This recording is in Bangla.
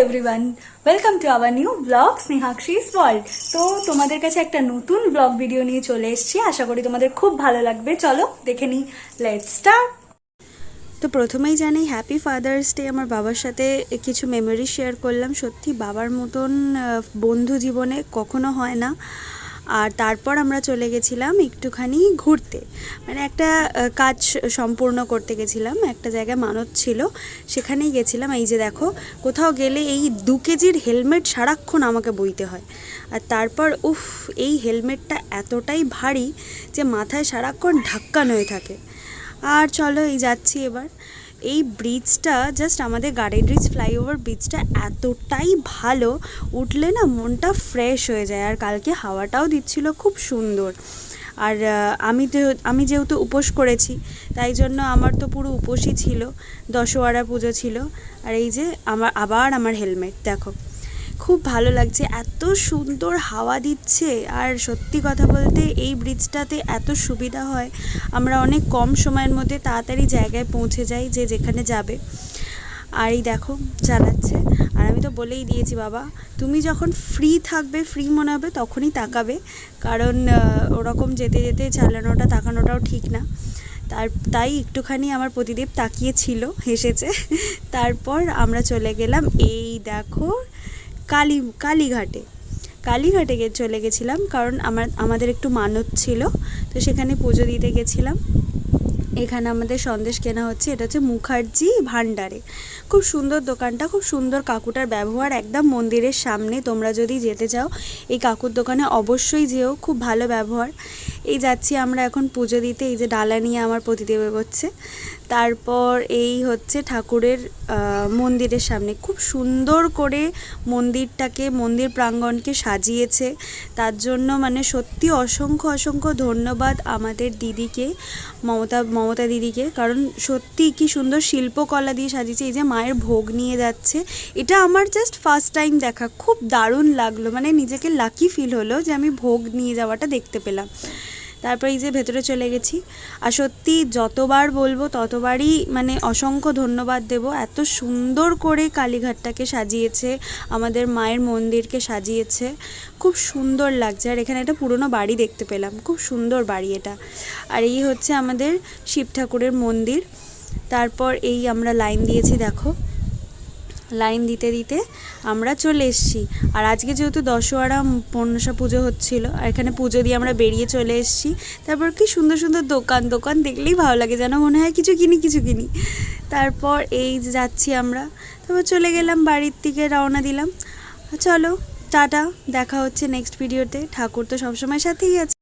Everyone, welcome to our new blog Snehakshi's world. তো তোমাদের কাছে একটা নতুন ব্লগ ভিডিও নিয়ে চলে এসেছি, আশা করি তোমাদের খুব ভালো লাগবে। চলো দেখে নিই, লেটস স্টার্ট। তো প্রথমেই জানি হ্যাপি ফাদার্স ডে। আমার বাবার সাথে কিছু মেমোরি শেয়ার করলাম। সত্যি বাবার মতন বন্ধু জীবনে কখনো হয় না। আর তারপর আমরা চলে গেছিলাম একটুখানি ঘুরতে, মানে একটা কাজ সম্পূর্ণ করতে গেছিলাম। একটা জায়গায় মানত ছিল, সেখানেই গেছিলাম। এই যে দেখো, কোথাও গেলে এই 2 কেজির হেলমেট সারাক্ষণ আমাকে বইতে হয়। আর তারপর এই হেলমেটটা এতটাই ভারী যে মাথায় সারাক্ষণ ঢাক্কান হয়ে থাকে। আর চলো এই যাচ্ছি এবার। এই ব্রিজটা জাস্ট আমাদের গার্ডেন রিচ ফ্লাইওভার ব্রিজটা এতটাই ভালো, উঠলে না মনটা ফ্রেশ হয়ে যায়। আর কালকে হাওয়াটাও দিচ্ছিল খুব সুন্দর। আর আমি যেহেতু উপোস করেছি, তাই জন্য আমার তো পুরো উপোসই ছিল, দশহরা পুজো ছিল। আর এই যে আমার হেলমেট দেখো, খুব ভালো লাগছে, এত সুন্দর হাওয়া দিচ্ছে। আর সত্যি কথা বলতে এই ব্রিজটাতে এত সুবিধা হয়, আমরা অনেক কম সময়ের মধ্যে তাড়াতাড়ি জায়গায় পৌঁছে যাই যে যেখানে যাবে। আর এই দেখো চালাচ্ছে। আর আমি তো বলেই দিয়েছি, বাবা তুমি যখন ফ্রি থাকবে, ফ্রি মনে হবে তখনই তাকাবে, কারণ ওরকম যেতে যেতে চালানোটা তাকানোটাও ঠিক না। তাই একটুখানি আমার প্রতিদেব তাকিয়েছিল, হেসেছে। তারপর আমরা চলে গেলাম, এই দেখো কালীঘাটে চলে গেছিলাম, কারণ আমাদের একটু মানত ছিল, তো সেখানে পুজো দিতে গেছিলাম। এখানে আমাদের সন্দেশ কেনা হচ্ছে, এটা হচ্ছে মুখার্জি ভান্ডারে। খুব সুন্দর দোকানটা, খুব সুন্দর। কাকুটার ব্যবহার একদম মন্দিরের সামনে, তোমরা যদি যেতে চাও এই কাকুর দোকানে অবশ্যই যেও, খুব ভালো ব্যবহার। এই যাচ্ছি আমরা এখন পুজো দিতে। এই যে ডালা নিয়ে আমার প্রতিদেব এগোচ্ছে। তারপর এই হচ্ছে ঠাকুরের মন্দিরের সামনে, খুব সুন্দর করে মন্দির প্রাঙ্গণকে সাজিয়েছে। তার জন্য মানে সত্যি অসংখ্য ধন্যবাদ আমাদের দিদিকে, মমতা দিদিকে, কারণ সত্যি কি সুন্দর শিল্পকলা দিয়ে সাজিয়েছে। এই যে মায়ের ভোগ নিয়ে যাচ্ছে, এটা আমার জাস্ট ফার্স্ট টাইম দেখা, খুব দারুণ লাগলো, মানে নিজেকে লাকি ফিল হলো যে আমি ভোগ নিয়ে যাওয়াটা দেখতে পেলাম। তারপর এই যে ভেতরে চলে গেছি। আর সত্যি যতবার বলবো ততবারই মানে অসংখ্য ধন্যবাদ দেব। এত সুন্দর করে কালীঘাটটাকে সাজিয়েছে, আমাদের মায়ের মন্দিরকে সাজিয়েছে, খুব সুন্দর লাগছে। আর এখানে একটা পুরনো বাড়ি দেখতে পেলাম, খুব সুন্দর বাড়ি এটা। আর এই হচ্ছে আমাদের শিব ঠাকুরের মন্দির। তারপর এই আমরা লাইন দিয়েছি, দেখো লাইন দিতে দিতে আমরা চলে এসেছি। আর আজকে যেহেতু দশহরা মনসা পুজো হচ্ছিল, আর এখানে পুজো দিয়ে আমরা বেরিয়ে চলে এসেছি। তারপর কি সুন্দর সুন্দর দোকান দেখলেই ভালো লাগে, যেন মনে হয় কিছু কিনি। তারপর এই যাচ্ছি আমরা, তারপর চলে গেলাম বাড়ির দিকে, রওনা দিলাম। চলো টাটা, দেখা হচ্ছে নেক্সট ভিডিওতে। ঠাকুর তো সবসময় সাথেই আছে।